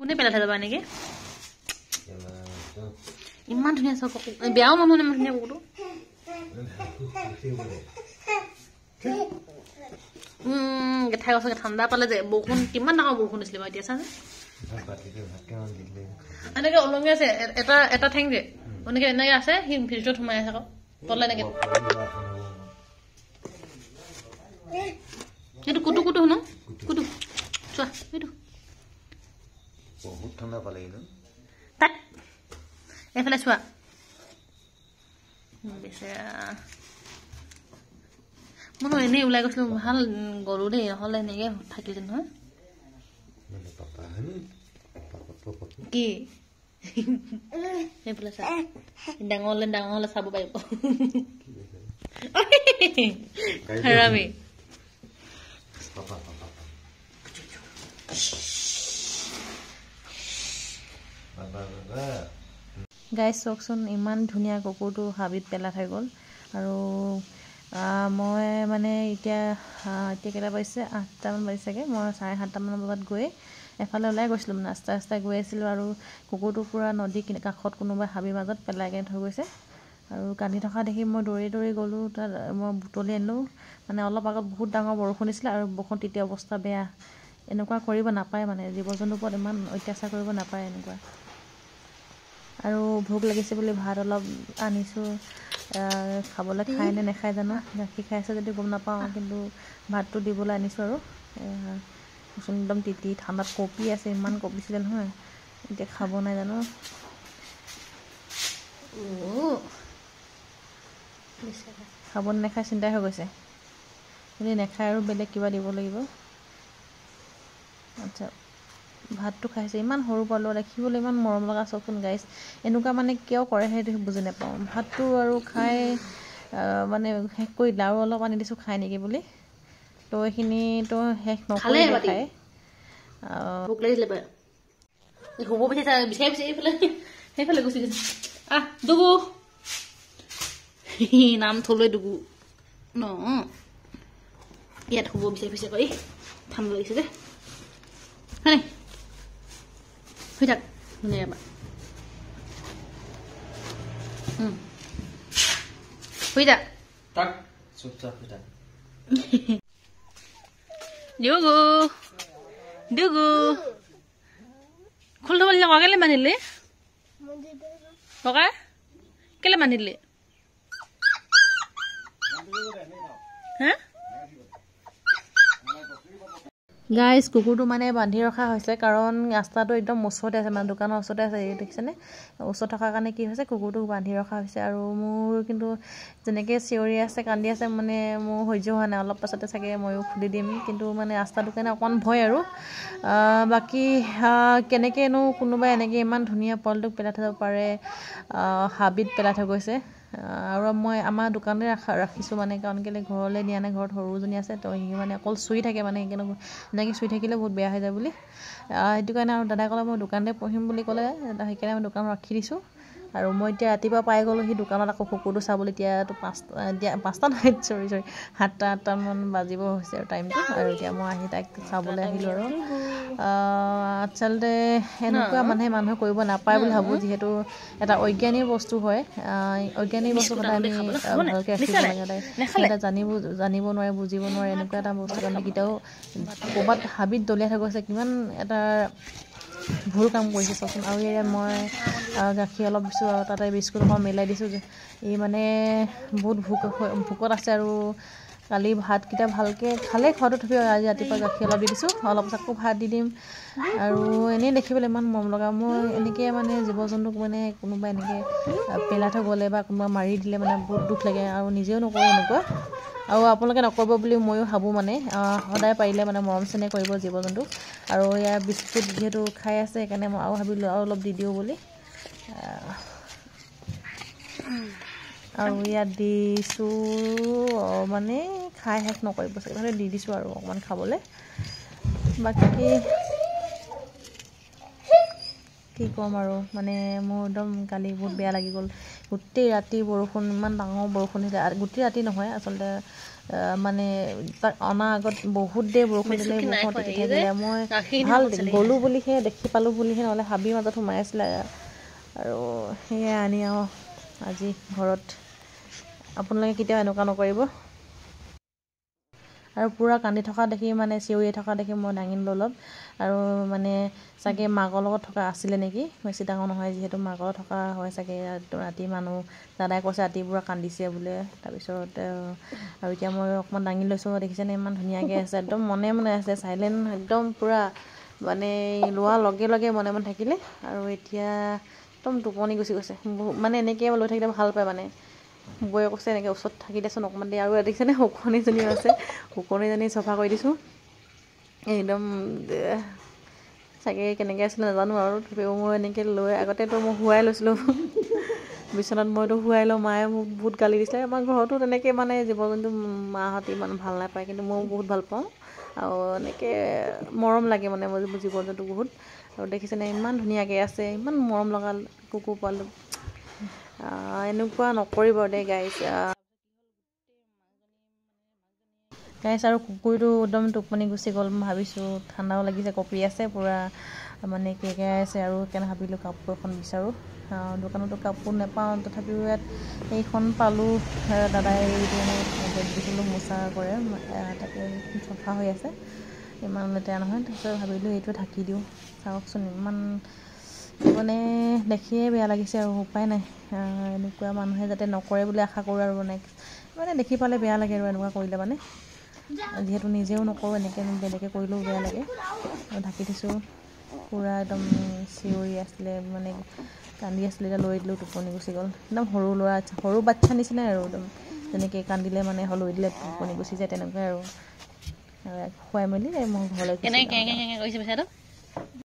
কোনে পেলাই থৈ যাবা নেকি ইমান ধুনীয়া চক বেয়াও মানুহ ইমান ধুনীয়া কুকুৰটো গেঠাই গছকে ঠাণ্ডা পালে যে বৰষুণ কিমান ডাঙৰ বৰষুণ দিছিলে বাৰু এতিয়া চাচোন এনেকে অলঙি আছে এটা এটা ঠেং যে এনেকে এনেকে আছে সি ভিতৰত সোমাই আছে আকৌ তলে এনেকে এইটো কুটু কুটু শুনো কুটু চোৱা এইটো বহুত ঠাণ্ডা পালে কিন্তু তাক এইফালে চোৱা বেচেৰা মই এনেই ওলাই গৈছিলো ভাল গলো দেই নহ'লে এনেকে থাকিলে নহয় কি এইফালে চা ডাঙৰ হলে চাব পাৰিব হাৰামি গাইজ চাওকচোন ইমান ধুনীয়া কুকুৰটো হাবিত পেলাই থৈ গ'ল আৰু মই মানে এতিয়া কেইটা বাজিছে 8টামান বাজিছেগৈ মই 7:30মান বজাত গৈ এফালে ওলাই গৈছিলোঁ মানে ৰাস্তাই গৈ আছিলোঁ আৰু কুকুৰটো পূৰা নদী কাষত কোনোবা হাবিৰ মাজত পেলাই কেনে থৈ গৈছে আৰু কান্দি থকা দেখি মই দৌৰি গ'লোঁ তাত মই বুটলি আনিলোঁ মানে অলপ আগত বহুত ডাঙৰ বৰষুণ দিছিলে আৰু বৰষুণ তেতিয়া অৱস্থা বেয়া এনেকুৱা কৰিব নাপায় মানে জীৱ জন্তুৰ ওপৰত ইমান অত্যাচাৰ কৰিব নাপায় এনেকুৱা আৰু ভোক লাগিছে বুলি ভাত অলপ আনিছোঁ খাবলৈ খায় নে নাখায় জানো গাখীৰ খাই আছে যদি গম নাপাওঁ কিন্তু ভাতটো দিবলৈ আনিছোঁ আৰু একদম তিতি ঠাণ্ডাত কঁপি আছে ইমান কঁপিছিলে নহয় এতিয়া খাব নাই জানো খাব নাখায় চিন্তাই হৈ গৈছে যদি নাখায় আৰু বেলেগ কিবা দিব লাগিব আচ্ছা ভাতটো খাইছে ইমান সৰু পোৱালি দেখিবলৈ ইমান মৰম লগা চাওকচোন গাইজ এনেকুৱা মানে কিয় কৰে সেইটো বুজি নাপাওঁ ভাতটো আৰু খাই মানে শেষ কৰি দিলে আৰু অলপ আনি দিছোঁ খাই নেকি বুলি তো এইখিনিতো শেষ নকৰি খায় ভোক লাগিছিলে বাৰু শুব বিচাৰি সেইফালে গুচি গৈছে ডুগু নাম থলৈ ডুগু ন ইয়াত শুব বিচাৰি কৰি ঠাণ্ডা লাগিছে যে হয় শুই থাক ধুনীয়া এবাৰ শুই থাক ডুগু খুল থব ককা কেলে বান্ধিলি ককা কেলে বান্ধিলি হা গাইজ কুকুৰটো মানে বান্ধি ৰখা হৈছে কাৰণ ৰাস্তাটো একদম ওচৰতে আছে মানে দোকানৰ ওচৰতে আছে এই দেখিছেনে ওচৰত থকাৰ কাৰণে কি হৈছে কুকুৰটোক বান্ধি ৰখা হৈছে আৰু মোৰ কিন্তু যেনেকৈ চিঞৰি আছে কান্দি আছে মানে মোৰ সহ্য হোৱা নাই অলপ পাছতে চাগে ময়ো খুলি দিম কিন্তু মানে ৰাস্তাটো কাৰণে অকণ ভয় আৰু বাকী কেনেকৈনো কোনোবাই এনেকৈ ইমান ধুনীয়া পোৱালিটোক পেলাই থৈ যাব পাৰে হাবিত পেলাই থৈ গৈছে আৰু মই আমাৰ দোকানতে ৰাখিছোঁ মানে কাৰণ কেলৈ ঘৰলৈ নিয়া নাই ঘৰত সৰুজনী আছে তো সি মানে অকল চুই থাকে মানে সেইকাৰণে এনেকৈ চুই থাকিলে বহুত বেয়া হৈ যায় বুলি সেইটো কাৰণে আৰু দাদাই ক'লে মই দোকানতে পঢ়িম বুলি ক'লে সেইকাৰণে মই দোকানত ৰাখি দিছোঁ আৰু মই এতিয়া ৰাতিপুৱা পাই গ'লোঁ সেই দোকানত আকৌ কুকুৰটো চাবলৈ এতিয়াতো 5টা নহয় চৰি 7-8টামান বাজিব হৈছে আৰু টাইমটো আৰু এতিয়া মই আহি তাইক চাবলৈ আহিলোঁ আৰু আচলতে এনেকুৱা মানুহে কৰিব নাপায় বুলি ভাবোঁ যিহেতু এটা অজ্ঞানীয় বস্তু হয় অজ্ঞানী বস্তু সদায় আমি ভালকৈ ৰাখিব লাগে সদায় জানিব নোৱাৰে বুজিব নোৱাৰে এনেকুৱা এটা বস্তু আমি কেতিয়াও ক'ৰবাত হাবিত দলিয়াই থৈ গৈছে কিমান এটা ভুল কাম কৰিছে চাওকচোন আৰু ইয়াত মই গাখীৰ অলপ দিছোঁ আৰু তাতে বিস্কুট অকণ মিলাই দিছোঁ যে ই মানে বহুত ভোকত আছে আৰু কালি ভাতকেইটা ভালকৈ খালে খোৱাটো থবি আজি ৰাতিপুৱা গাখীৰ অলপ দি দিছোঁ অলপ আকৌ ভাত দি দিম আৰু এনেই দেখিবলৈ ইমান মৰম লগা মই এনেকৈ মানে জীৱ জন্তুক মানে কোনোবা এনেকৈ পেলাই থৈ গ'লে বা কোনোবা মাৰি দিলে মানে বহুত দুখ লাগে আৰু নিজেও নকৰোঁ এনেকুৱা আৰু আপোনালোকে নকৰিব বুলি ময়ো ভাবোঁ মানে সদায় পাৰিলে মানে মৰম চেনেহ কৰিব জীৱ জন্তু আৰু ইয়াৰ বিস্কুট যিহেতু খাই আছে সেইকাৰণে মই আৰু ভাবিলোঁ আৰু অলপ দি দিওঁ বুলি আৰু ইয়াত দিছোঁ মানে খাই শেষ নকৰিব চাগে দি দিছোঁ আৰু অকণমান খাবলৈ বাকী কি ক'ম আৰু মানে মোৰ একদম কালি বহুত বেয়া লাগি গ'ল গোটেই ৰাতি বৰষুণ ইমান ডাঙৰ বৰষুণ দিছিলে গোটেই ৰাতি নহয় আচলতে মানে তাক অনা আগত বহুত দেৰি বৰষুণ দিলে বৰষুণ তিতি থাকিলে মই ভাল গ'লোঁ বুলিহে দেখি পালোঁ বুলিহে নহ'লে হাবিৰ মাজত সোমাই আছিলে আৰু সেয়াই আনি আৰু আজি ঘৰত আপোনালোকে কেতিয়াও এনেকুৱা নকৰিব আৰু পূৰা কান্দি থকা দেখি মানে চিঞৰি থকা দেখি মই দাঙিলোঁ অলপ আৰু মানে চাগে মাকৰ লগত থকা আছিলে নেকি বেছি ডাঙৰ নহয় যিহেতু মাকৰ থকা হয় চাগে ৰাতি মানুহ দাদাই কৈছে ৰাতি পূৰা কান্দিছে বোলে তাৰপিছত আৰু এতিয়া মই অকণমান দাঙি লৈছোঁ দেখিছেনে ইমান ধুনীয়াকৈ আছে একদম মনে মনে আছে চাইলেণ্ট একদম পূৰা মানে লোৱাৰ লগে লগে মনে মনে থাকিলে আৰু এতিয়া একদম টোপনি গুচি গৈছে মানে এনেকৈ লৈ থাকিলে ভাল পায় মানে বৌয়ে কৈছে এনেকৈ ওচৰত থাকি দেচোন অকণমান দেৰি আৰু দেখিছেনে শুকনিজনীও আছে শুকনিজনী চফা কৰি দিছোঁ একদম চাগে কেনেকৈ আছিলে নাজানো আৰু তথাপিও মই এনেকৈ লৈ আগতেতো মই শুৱাই লৈছিলোঁ বিচনাত মইতো শুৱাই লওঁ মায়ে মোক বহুত গালি দিছিলে আমাৰ ঘৰতো তেনেকৈ মানে জীৱ জন্তু মাহঁতে ইমান ভাল নাপায় কিন্তু ময়ো বহুত ভাল পাওঁ আৰু এনেকৈ মৰম লাগে মানে মই জীৱ জন্তু বহুত আৰু দেখিছেনে ইমান ধুনীয়াকৈ আছে ইমান মৰম লগা কুকুৰ পোৱালি এনেকুৱা নকৰিব দেই গাইছ আৰু কুকুৰটো একদম টোপনি গুচি গ'ল মই ভাবিছোঁ ঠাণ্ডাও লাগিছে কঁপি আছে পূৰা মানে কেৰকেৰাই আছে আৰু সেইকাৰণে ভাবিলোঁ কাপোৰ এখন বিচাৰোঁ দোকানতো কাপোৰ নাপাওঁ তথাপিও ইয়াত এইখন পালোঁ দাদাই দিছিলোঁ মোচা কৰে তাকে চফা হৈ আছে ইমান লেতেৰা নহয় তাৰপিছত ভাবিলোঁ এইটো ঢাকি দিওঁ চাওকচোন ইমান মানে দেখিয়ে বেয়া লাগিছে আৰু উপায় নাই এনেকুৱা মানুহে যাতে নকৰে বুলি আশা কৰোঁ আৰু মানে দেখি পালে বেয়া লাগে আৰু এনেকুৱা কৰিলে মানে যিহেতু নিজেও নকৰোঁ এনেকৈ বেলেগে কৰিলেও বেয়া লাগে আৰু ঢাকি দিছোঁ পূৰা একদম চিঞৰি আছিলে মানে কান্দি আছিলে এতিয়া লৈ দিলোঁ টোপনি গুচি গ'ল একদম সৰু বাচ্ছা নিচিনাই আৰু একদম যেনেকৈ কান্দিলে মানে লৈ দিলে টোপনি গুচি যায় তেনেকুৱাই আৰু খুৱাই মেলি মোৰ ঘৰলৈ